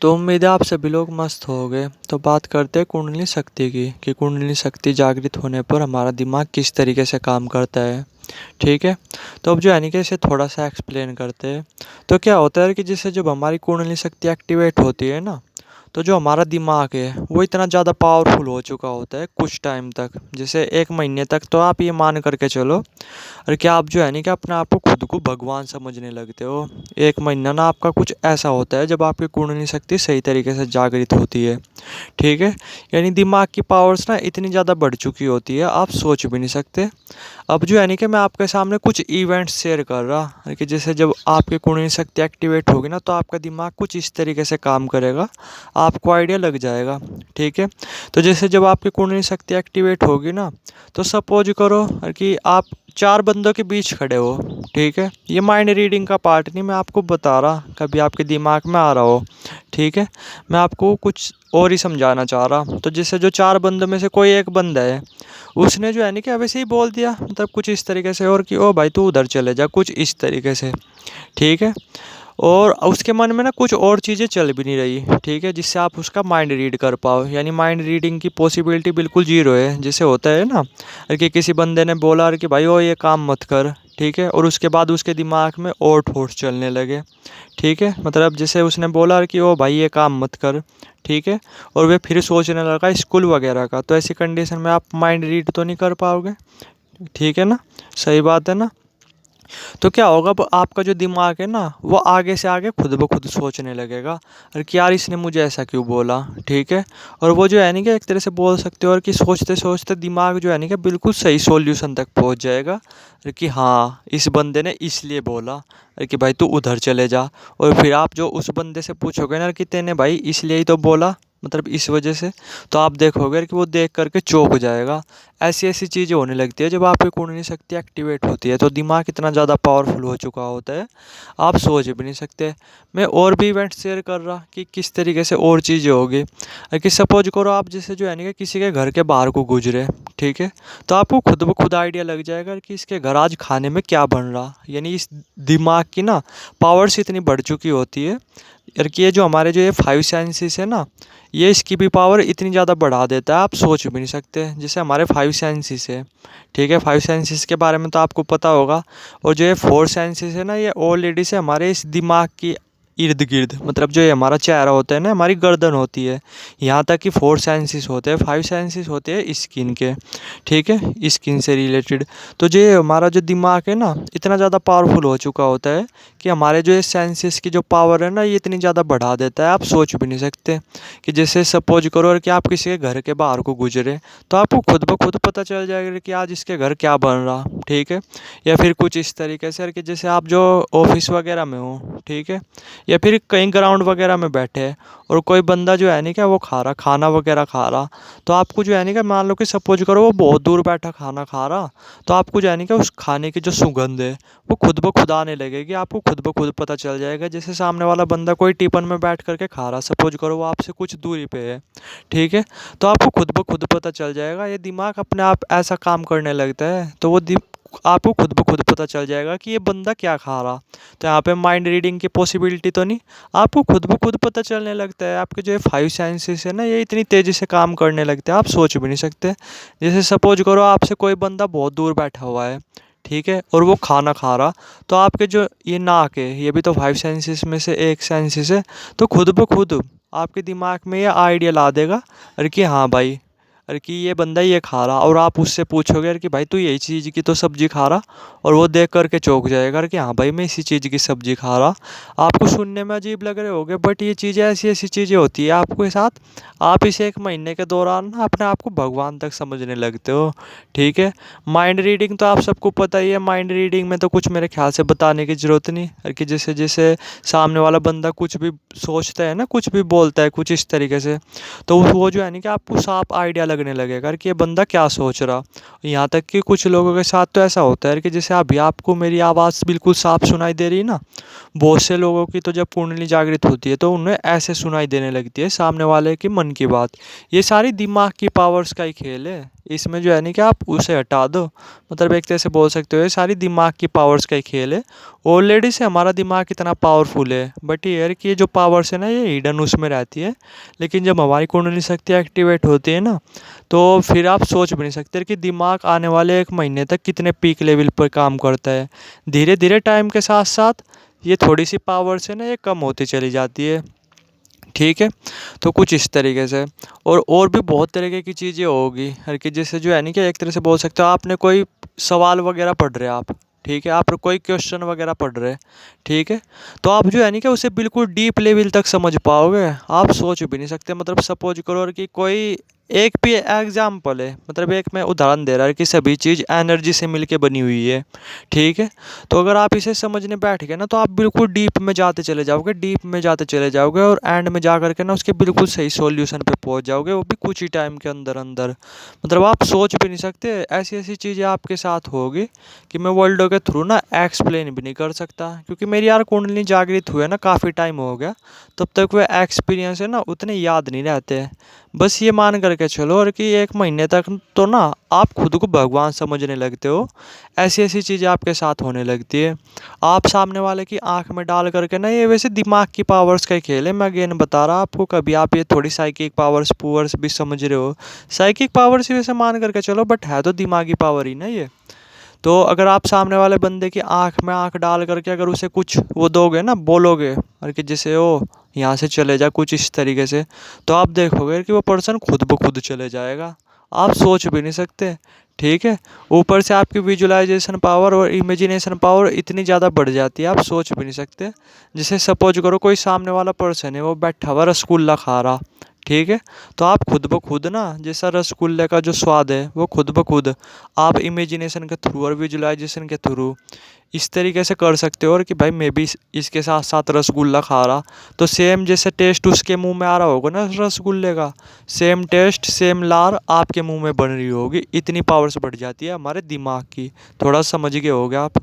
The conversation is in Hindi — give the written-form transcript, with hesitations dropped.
तो उम्मीद है आप सभी लोग मस्त होंगे। तो बात करते हैं कुंडली शक्ति की कि कुंडली शक्ति जागृत होने पर हमारा दिमाग किस तरीके से काम करता है। ठीक है। तो अब जो है कि इसे थोड़ा सा एक्सप्लेन करते हैं। तो क्या होता है कि जैसे जब हमारी कुंडली शक्ति एक्टिवेट होती है ना, तो जो हमारा दिमाग है वो इतना ज़्यादा पावरफुल हो चुका होता है कुछ टाइम तक, जैसे 1 महीने तक तो आप ये मान करके चलो। और क्या आप जो है कि अपने आप को खुद को भगवान समझने लगते हो। 1 महीना ना आपका कुछ ऐसा होता है जब आपकी कुंडली शक्ति सही तरीके से जागृत होती है। ठीक है। यानी दिमाग की पावर्स ना इतनी ज़्यादा बढ़ चुकी होती है, आप सोच भी नहीं सकते। अब जो है कि मैं आपके सामने कुछ इवेंट्स शेयर कर रहा कि जैसे जब आपकी कुंडली शक्ति एक्टिवेट होगी ना, तो आपका दिमाग कुछ इस तरीके से काम करेगा, आपको आइडिया लग जाएगा। ठीक है। तो जैसे जब आपकी कुंडली शक्ति एक्टिवेट होगी ना, तो सपोज करो कि आप 4 बंदों के बीच खड़े हो। ठीक है। ये माइंड रीडिंग का पार्ट नहीं, मैं आपको बता रहा, कभी आपके दिमाग में आ रहा हो। ठीक है। मैं आपको कुछ और ही समझाना चाह रहा। तो जैसे जो 4 बंदों में से कोई एक बंदा है, उसने जो है कि वैसे ही बोल दिया, मतलब कुछ इस तरीके से, और कि ओ भाई तू उधर चले जा, कुछ इस तरीके से। ठीक है। और उसके मन में ना कुछ और चीज़ें चल भी नहीं रही। ठीक है। जिससे आप उसका माइंड रीड कर पाओ, यानी माइंड रीडिंग की पॉसिबिलिटी बिल्कुल जीरो है। जैसे होता है ना कि किसी बंदे ने बोला कि भाई ओ ये काम मत कर। ठीक है। और उसके बाद उसके दिमाग में और थॉट्स चलने लगे। ठीक है। मतलब जैसे उसने बोला कि ओ भाई ये काम मत कर। ठीक है। और वे फिर सोचने लगा स्कूल वगैरह का, तो ऐसी कंडीशन में आप माइंड रीड तो नहीं कर पाओगे। ठीक है ना। सही बात है ना। तो क्या होगा, अब आपका जो दिमाग है ना वो आगे से आगे खुद ब खुद सोचने लगेगा, अरे कि यार इसने मुझे ऐसा क्यों बोला। ठीक है। और वो जो है नहीं कि एक तरह से बोल सकते हो, और कि सोचते सोचते दिमाग जो है नहीं कि बिल्कुल सही सॉल्यूशन तक पहुंच जाएगा। अरे कि हाँ इस बंदे ने इसलिए बोला, अरे कि भाई तू उधर चले जा। और फिर आप जो उस बंदे से पूछोगे ना कि तेने भाई इसलिए ही तो बोला, मतलब इस वजह से, तो आप देखोगे कि वो देख करके चौंक जाएगा। ऐसी ऐसी चीज़ें होने लगती है जब आपकी कुंडली शक्ति एक्टिवेट होती है, तो दिमाग इतना ज़्यादा पावरफुल हो चुका होता है, आप सोच भी नहीं सकते। मैं और भी इवेंट शेयर कर रहा कि किस तरीके से और चीज़ें होगी। कि सपोज करो आप जैसे जो है ना कि किसी के घर के बाहर को गुजरे। ठीक है। तो आपको खुद ब खुद आइडिया लग जाएगा कि इसके घर आज खाने में क्या बन रहा, यानी इस दिमाग की ना पावर्स इतनी बढ़ चुकी होती है। यार कि ये जो हमारे जो ये 5 सेंसेस है ना, ये इसकी भी पावर इतनी ज़्यादा बढ़ा देता है, आप सोच भी नहीं सकते। जैसे हमारे 5 सेंसेस है। ठीक है। 5 सेंसेस के बारे में तो आपको पता होगा। और जो ये 4 सेंसेस है ना, ये ऑलरेडी से हमारे इस दिमाग की इर्द गिर्द, मतलब जो ये हमारा चेहरा होता है ना, हमारी गर्दन होती है, यहाँ तक कि 4 सेंसेस होते हैं। 5 सेंसेस होते हैं स्किन के। ठीक है। स्किन से रिलेटेड। तो जो ये हमारा जो दिमाग है ना इतना ज़्यादा पावरफुल हो चुका होता है कि हमारे जो ये सेंसेस की जो पावर है ना, ये इतनी ज़्यादा बढ़ा देता है, आप सोच भी नहीं सकते। कि जैसे सपोज करो कि आप किसी के घर के बाहर को गुजरे, तो आपको खुद ब खुद पता चल जाएगा कि आज इसके घर क्या बन रहा। ठीक है। या फिर कुछ इस तरीके से कि जैसे आप जो ऑफिस वगैरह में हो। ठीक है। या फिर कहीं ग्राउंड वगैरह में बैठे हैं, और कोई बंदा जो है नहीं क्या वो खा रहा, खाना वगैरह खा रहा, तो आपको जो है नहीं क्या, मान लो कि सपोज करो वो बहुत दूर बैठा खाना खा रहा, तो आपको जो है नहीं क्या उस खाने की जो सुगंध है वो खुद ब खुद आने लगेगी, आपको खुद ब खुद पता चल जाएगा। जैसे सामने वाला बंदा कोई टिफिन में बैठ करके खा रहा, सपोज करो वो आपसे कुछ दूरी पे है। ठीक है। तो आपको खुद ब खुद पता चल जाएगा, ये दिमाग अपने आप ऐसा काम करने लगता है, तो वो आपको खुद ब खुद पता चल जाएगा कि ये बंदा क्या खा रहा। तो यहाँ पे माइंड रीडिंग की पॉसिबिलिटी तो नहीं, आपको खुद ब खुद पता चलने लगता है। आपके जो 5 सेंसेस है ना, ये इतनी तेज़ी से काम करने लगते हैं, आप सोच भी नहीं सकते। जैसे सपोज करो आपसे कोई बंदा बहुत दूर बैठा हुआ है। ठीक है। और वो खाना खा रहा, तो आपके जो ये नाक है, ये भी तो 5 सेंसेस में से एक सेंसेस है, तो खुद ब खुद आपके दिमाग में ये आइडिया ला देगा, अरे कि हाँ भाई, अरे कि ये बंदा ये खा रहा, और आप उससे पूछोगे अरे कि भाई तू यही चीज़ की तो सब्जी खा रहा, और वो देख करके चौंक जाएगा, अरे कि हाँ भाई मैं इसी चीज़ की सब्जी खा रहा। आपको सुनने में अजीब लग रहे होगे, बट ये चीज़ें ऐसी ऐसी चीज़ें होती है आपके साथ। आप इस 1 महीने के दौरान ना अपने आप को भगवान तक समझने लगते हो। ठीक है। माइंड रीडिंग तो आप सबको पता ही है, माइंड रीडिंग में तो कुछ मेरे ख्याल से बताने की ज़रूरत नहीं है। कि जैसे जैसे सामने वाला बंदा कुछ भी सोचता है ना, कुछ भी बोलता है कुछ इस तरीके से, तो वो जो है ना कि आपको साफ आइडिया लगने लगेगा कि ये बंदा क्या सोच रहा। यहाँ तक कि कुछ लोगों के साथ तो ऐसा होता है कि जैसे अभी आपको मेरी आवाज़ बिल्कुल साफ सुनाई दे रही है ना, बहुत से लोगों की तो जब कुंडली जागृत होती है तो उन्हें ऐसे सुनाई देने लगती है सामने वाले के मन की बात। ये सारी दिमाग की पावर्स का ही खेल है। इसमें जो है नहीं कि आप उसे हटा दो। मतलब एक तरह से बोल सकते हो ये सारी दिमाग की पावर्स का ही खेल है। ऑलरेडी से हमारा दिमाग इतना पावरफुल है, बट ये है कि ये जो पावर्स है ना ये हिडन उसमें रहती है। लेकिन जब हमारी कुंडली शक्ति एक्टिवेट होती है ना, तो फिर आप सोच भी नहीं सकते कि दिमाग आने वाले 1 महीने तक कितने पीक लेवल पर काम करता है। धीरे धीरे टाइम के साथ साथ ये थोड़ी सी पावर्स है ना ये कम होती चली जाती है। ठीक है, तो कुछ इस तरीके से। और भी बहुत तरीके की चीज़ें होगी हर की, जैसे जो है नहीं कि एक तरह से बोल सकते हो आपने कोई सवाल वगैरह पढ़ रहे हैं आप, ठीक है, आप कोई क्वेश्चन वगैरह पढ़ रहे हैं, ठीक है, तो आप जो है नहीं कि उसे बिल्कुल डीप लेवल तक समझ पाओगे, आप सोच भी नहीं सकते। मतलब सपोज करो और कि कोई एक भी एग्जाम्पल है, मतलब एक मैं उदाहरण दे रहा है कि सभी चीज़ एनर्जी से मिलके बनी हुई है, ठीक है, तो अगर आप इसे समझने बैठ गए ना तो आप बिल्कुल डीप में जाते चले जाओगे, डीप में जाते चले जाओगे, और एंड में जा करके ना उसके बिल्कुल सही सॉल्यूशन पे पहुंच जाओगे, वो भी कुछ ही टाइम के अंदर अंदर। मतलब आप सोच भी नहीं सकते, ऐसी ऐसी चीज़ें आपके साथ होगी कि मैं वर्ल्डों के थ्रू ना एक्सप्लेन भी नहीं कर सकता, क्योंकि मेरी यार कुंडली जागृत हुए ना काफ़ी टाइम हो गया, तब तक वह एक्सपीरियंस है ना उतने याद नहीं रहते। बस ये मान करके चलो और कि 1 महीने तक तो ना आप खुद को भगवान समझने लगते हो, ऐसी ऐसी चीज़ें आपके साथ होने लगती है। आप सामने वाले की आंख में डाल करके ना, ये वैसे दिमाग की पावर्स का ही खेल है, मैं अगेन बता रहा आपको, कभी आप ये थोड़ी साइकिक पावर्स पूवर्स भी समझ रहे हो, साइकिक पावर्स ही वैसे मान करके चलो, बट है तो दिमागी पावर ही ना ये। तो अगर आप सामने वाले बंदे की आंख में आंख डाल करके अगर उसे कुछ वो दोगे ना, बोलोगे और कि जैसे ओ यहाँ से चले जा, कुछ इस तरीके से, तो आप देखोगे कि वो पर्सन खुद ब खुद चले जाएगा। आप सोच भी नहीं सकते, ठीक है, ऊपर से आपकी विजुअलाइजेशन पावर और इमेजिनेशन पावर इतनी ज़्यादा बढ़ जाती है, आप सोच भी नहीं सकते। जैसे सपोज करो कोई सामने वाला पर्सन है, वो बैठा हुआ रसगुल्ला खा रहा, ठीक है, तो आप खुद ब खुद ना जैसा रसगुल्ले का जो स्वाद है वो खुद ब खुद आप इमेजिनेशन के थ्रू और विजुअलाइजेशन के थ्रू इस तरीके से कर सकते हो, और कि भाई मैं भी इसके साथ साथ रसगुल्ला खा रहा, तो सेम जैसे टेस्ट उसके मुंह में आ रहा होगा ना रसगुल्ले का, सेम टेस्ट सेम लार आपके मुंह में बन रही होगी। इतनी पावर्स बढ़ जाती है हमारे दिमाग की। थोड़ा समझ गए होगे आप।